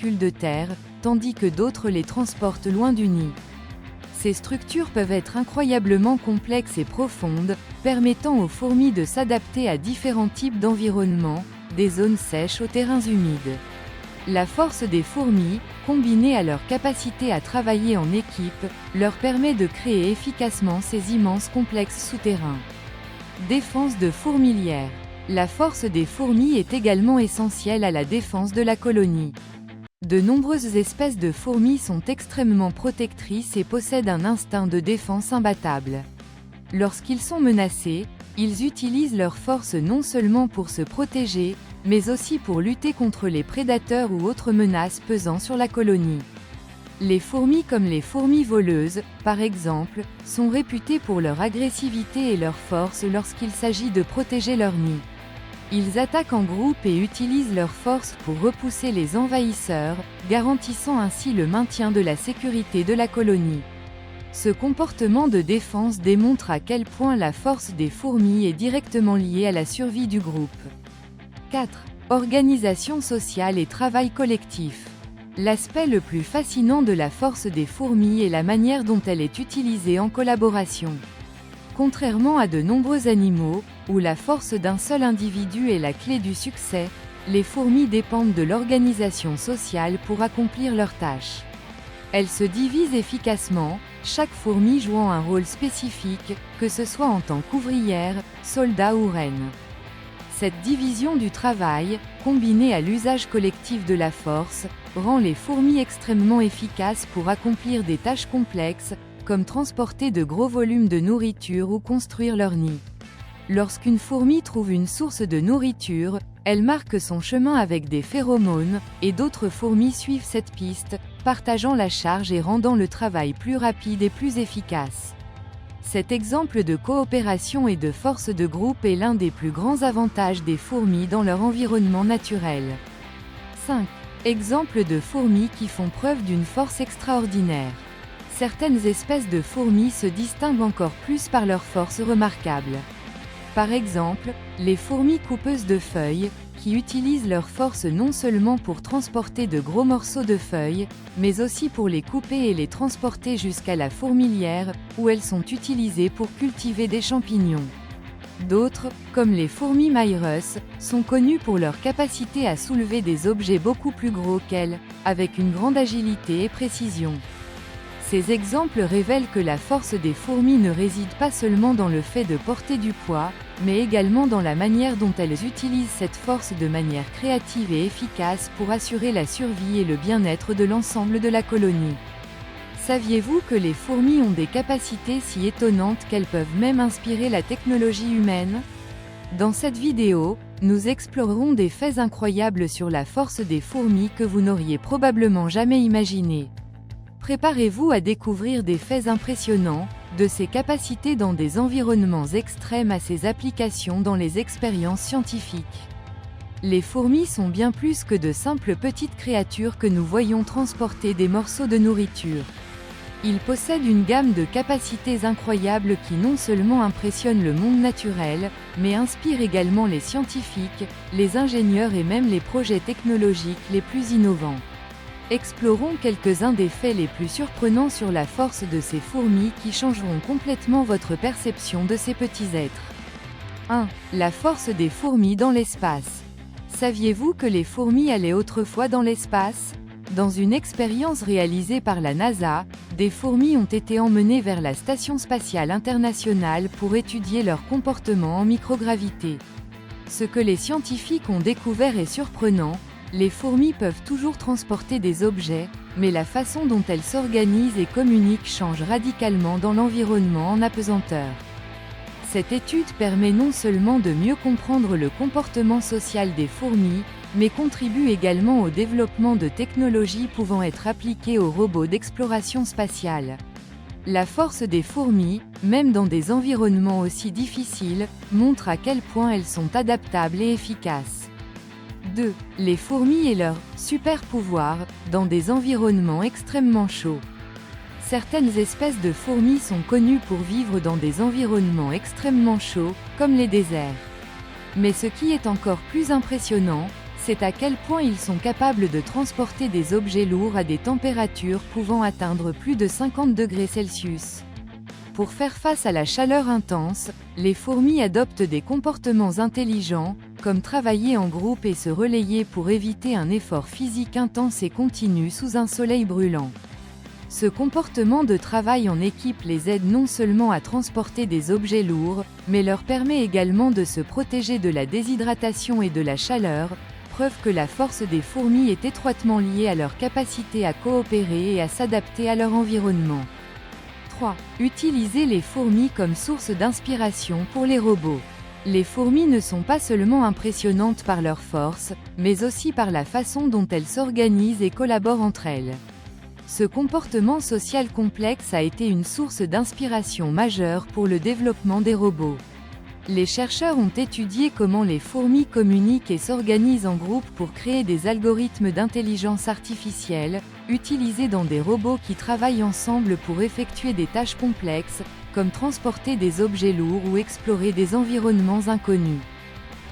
particules de terre, tandis que d'autres les transportent loin du nid. Ces structures peuvent être incroyablement complexes et profondes, permettant aux fourmis de s'adapter à différents types d'environnements, des zones sèches aux terrains humides. La force des fourmis, combinée à leur capacité à travailler en équipe, leur permet de créer efficacement ces immenses complexes souterrains. Défense de fourmilière. La force des fourmis est également essentielle à la défense de la colonie. De nombreuses espèces de fourmis sont extrêmement protectrices et possèdent un instinct de défense imbattable. Lorsqu'ils sont menacés, ils utilisent leur force non seulement pour se protéger, mais aussi pour lutter contre les prédateurs ou autres menaces pesant sur la colonie. Les fourmis comme les fourmis voleuses, par exemple, sont réputées pour leur agressivité et leur force lorsqu'il s'agit de protéger leur nid. Ils attaquent en groupe et utilisent leur force pour repousser les envahisseurs, garantissant ainsi le maintien de la sécurité de la colonie. Ce comportement de défense démontre à quel point la force des fourmis est directement liée à la survie du groupe. 4. Organisation sociale et travail collectif. L'aspect le plus fascinant de la force des fourmis est la manière dont elle est utilisée en collaboration. Contrairement à de nombreux animaux, où la force d'un seul individu est la clé du succès, les fourmis dépendent de l'organisation sociale pour accomplir leurs tâches. Elles se divisent efficacement, chaque fourmi jouant un rôle spécifique, que ce soit en tant qu'ouvrière, soldat ou reine. Cette division du travail, combinée à l'usage collectif de la force, rend les fourmis extrêmement efficaces pour accomplir des tâches complexes, comme transporter de gros volumes de nourriture ou construire leur nid. Lorsqu'une fourmi trouve une source de nourriture, elle marque son chemin avec des phéromones, et d'autres fourmis suivent cette piste, partageant la charge et rendant le travail plus rapide et plus efficace. Cet exemple de coopération et de force de groupe est l'un des plus grands avantages des fourmis dans leur environnement naturel. 5. Exemple de fourmis qui font preuve d'une force extraordinaire. Certaines espèces de fourmis se distinguent encore plus par leur force remarquable. Par exemple, les fourmis coupeuses de feuilles, qui utilisent leur force non seulement pour transporter de gros morceaux de feuilles, mais aussi pour les couper et les transporter jusqu'à la fourmilière, où elles sont utilisées pour cultiver des champignons. D'autres, comme les fourmis Myrus, sont connues pour leur capacité à soulever des objets beaucoup plus gros qu'elles, avec une grande agilité et précision. Ces exemples révèlent que la force des fourmis ne réside pas seulement dans le fait de porter du poids, mais également dans la manière dont elles utilisent cette force de manière créative et efficace pour assurer la survie et le bien-être de l'ensemble de la colonie. Saviez-vous que les fourmis ont des capacités si étonnantes qu'elles peuvent même inspirer la technologie humaine? Dans cette vidéo, nous explorerons des faits incroyables sur la force des fourmis que vous n'auriez probablement jamais imaginé. Préparez-vous à découvrir des faits impressionnants, de ses capacités dans des environnements extrêmes à ses applications dans les expériences scientifiques. Les fourmis sont bien plus que de simples petites créatures que nous voyons transporter des morceaux de nourriture. Ils possèdent une gamme de capacités incroyables qui non seulement impressionnent le monde naturel, mais inspirent également les scientifiques, les ingénieurs et même les projets technologiques les plus innovants. Explorons quelques-uns des faits les plus surprenants sur la force de ces fourmis qui changeront complètement votre perception de ces petits êtres. 1. La force des fourmis dans l'espace. Saviez-vous que les fourmis allaient autrefois dans l'espace? Dans une expérience réalisée par la NASA, des fourmis ont été emmenées vers la Station spatiale internationale pour étudier leur comportement en microgravité. Ce que les scientifiques ont découvert est surprenant. Les fourmis peuvent toujours transporter des objets, mais la façon dont elles s'organisent et communiquent change radicalement dans l'environnement en apesanteur. Cette étude permet non seulement de mieux comprendre le comportement social des fourmis, mais contribue également au développement de technologies pouvant être appliquées aux robots d'exploration spatiale. La force des fourmis, même dans des environnements aussi difficiles, montre à quel point elles sont adaptables et efficaces. 2. Les fourmis et leurs super-pouvoirs dans des environnements extrêmement chauds. Certaines espèces de fourmis sont connues pour vivre dans des environnements extrêmement chauds, comme les déserts. Mais ce qui est encore plus impressionnant, c'est à quel point ils sont capables de transporter des objets lourds à des températures pouvant atteindre plus de 50 degrés Celsius. Pour faire face à la chaleur intense, les fourmis adoptent des comportements intelligents, comme travailler en groupe et se relayer pour éviter un effort physique intense et continu sous un soleil brûlant. Ce comportement de travail en équipe les aide non seulement à transporter des objets lourds, mais leur permet également de se protéger de la déshydratation et de la chaleur, preuve que la force des fourmis est étroitement liée à leur capacité à coopérer et à s'adapter à leur environnement. 3. Utiliser les fourmis comme source d'inspiration pour les robots. Les fourmis ne sont pas seulement impressionnantes par leur force, mais aussi par la façon dont elles s'organisent et collaborent entre elles. Ce comportement social complexe a été une source d'inspiration majeure pour le développement des robots. Les chercheurs ont étudié comment les fourmis communiquent et s'organisent en groupe pour créer des algorithmes d'intelligence artificielle, utilisés dans des robots qui travaillent ensemble pour effectuer des tâches complexes, comme transporter des objets lourds ou explorer des environnements inconnus.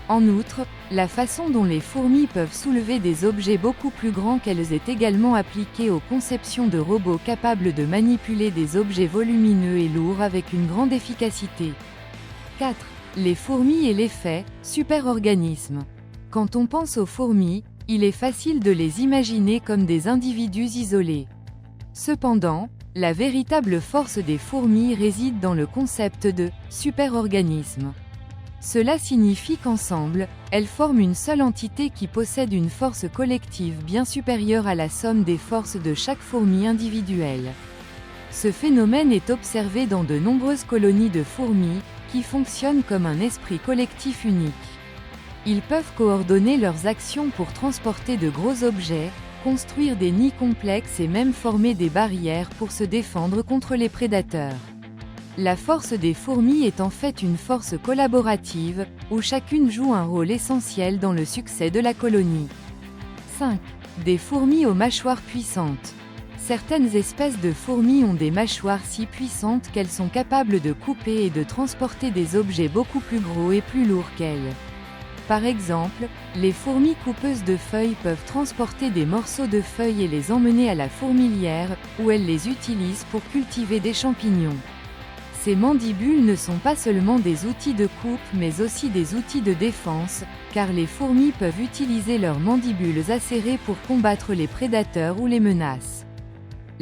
En outre, la façon dont les fourmis peuvent soulever des objets beaucoup plus grands qu'elles est également appliquée aux conceptions de robots capables de manipuler des objets volumineux et lourds avec une grande efficacité. 4. Les fourmis et l'effet superorganisme. Quand on pense aux fourmis, il est facile de les imaginer comme des individus isolés. Cependant, la véritable force des fourmis réside dans le concept de superorganisme. Cela signifie qu'ensemble, elles forment une seule entité qui possède une force collective bien supérieure à la somme des forces de chaque fourmi individuelle. Ce phénomène est observé dans de nombreuses colonies de fourmis, qui fonctionnent comme un esprit collectif unique. Ils peuvent coordonner leurs actions pour transporter de gros objets, construire des nids complexes et même former des barrières pour se défendre contre les prédateurs. La force des fourmis est en fait une force collaborative, où chacune joue un rôle essentiel dans le succès de la colonie. 5. Des fourmis aux mâchoires puissantes. Certaines espèces de fourmis ont des mâchoires si puissantes qu'elles sont capables de couper et de transporter des objets beaucoup plus gros et plus lourds qu'elles. Par exemple, les fourmis coupeuses de feuilles peuvent transporter des morceaux de feuilles et les emmener à la fourmilière, où elles les utilisent pour cultiver des champignons. Ces mandibules ne sont pas seulement des outils de coupe mais aussi des outils de défense, car les fourmis peuvent utiliser leurs mandibules acérées pour combattre les prédateurs ou les menaces.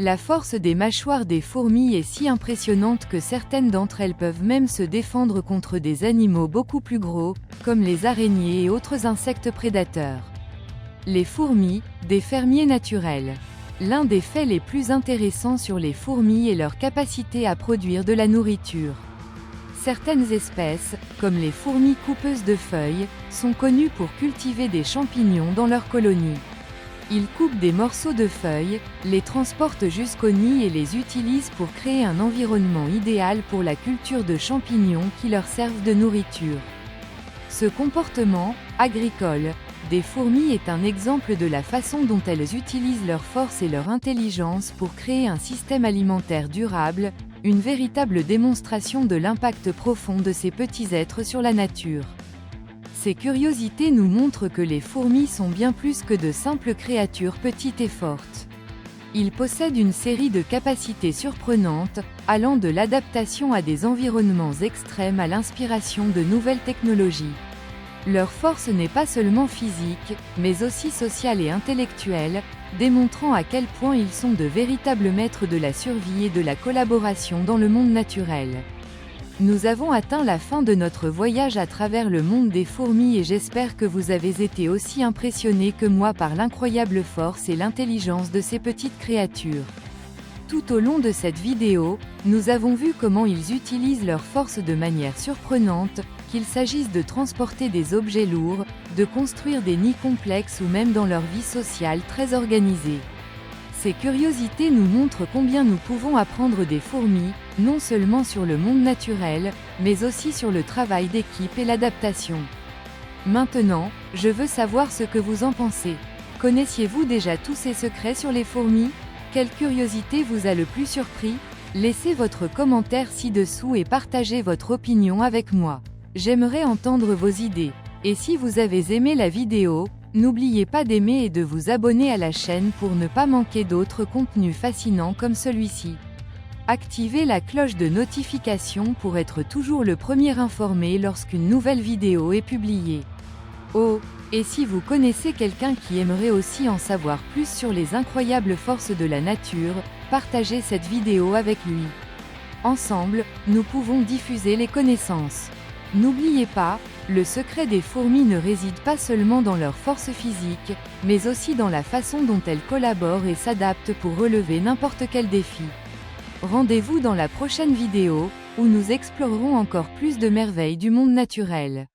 La force des mâchoires des fourmis est si impressionnante que certaines d'entre elles peuvent même se défendre contre des animaux beaucoup plus gros, comme les araignées et autres insectes prédateurs. Les fourmis, des fermiers naturels. L'un des faits les plus intéressants sur les fourmis est leur capacité à produire de la nourriture. Certaines espèces, comme les fourmis coupeuses de feuilles, sont connues pour cultiver des champignons dans leurs colonies. Ils coupent des morceaux de feuilles, les transportent jusqu'au nid et les utilisent pour créer un environnement idéal pour la culture de champignons qui leur servent de nourriture. Ce comportement, agricole, des fourmis est un exemple de la façon dont elles utilisent leur force et leur intelligence pour créer un système alimentaire durable, une véritable démonstration de l'impact profond de ces petits êtres sur la nature. Ces curiosités nous montrent que les fourmis sont bien plus que de simples créatures petites et fortes. Ils possèdent une série de capacités surprenantes, allant de l'adaptation à des environnements extrêmes à l'inspiration de nouvelles technologies. Leur force n'est pas seulement physique, mais aussi sociale et intellectuelle, démontrant à quel point ils sont de véritables maîtres de la survie et de la collaboration dans le monde naturel. Nous avons atteint la fin de notre voyage à travers le monde des fourmis et j'espère que vous avez été aussi impressionnés que moi par l'incroyable force et l'intelligence de ces petites créatures. Tout au long de cette vidéo, nous avons vu comment ils utilisent leur force de manière surprenante, qu'il s'agisse de transporter des objets lourds, de construire des nids complexes ou même dans leur vie sociale très organisée. Ces curiosités nous montrent combien nous pouvons apprendre des fourmis, non seulement sur le monde naturel, mais aussi sur le travail d'équipe et l'adaptation. Maintenant, je veux savoir ce que vous en pensez. Connaissiez-vous déjà tous ces secrets sur les fourmis ? Quelle curiosité vous a le plus surpris ? Laissez votre commentaire ci-dessous et partagez votre opinion avec moi. J'aimerais entendre vos idées. Et si vous avez aimé la vidéo, N'oubliez pas d'aimer et de vous abonner à la chaîne pour ne pas manquer d'autres contenus fascinants comme celui-ci. Activez la cloche de notification pour être toujours le premier informé lorsqu'une nouvelle vidéo est publiée. Oh, et si vous connaissez quelqu'un qui aimerait aussi en savoir plus sur les incroyables forces de la nature, partagez cette vidéo avec lui. Ensemble, nous pouvons diffuser les connaissances. N'oubliez pas, le secret des fourmis ne réside pas seulement dans leur force physique, mais aussi dans la façon dont elles collaborent et s'adaptent pour relever n'importe quel défi. Rendez-vous dans la prochaine vidéo, où nous explorerons encore plus de merveilles du monde naturel.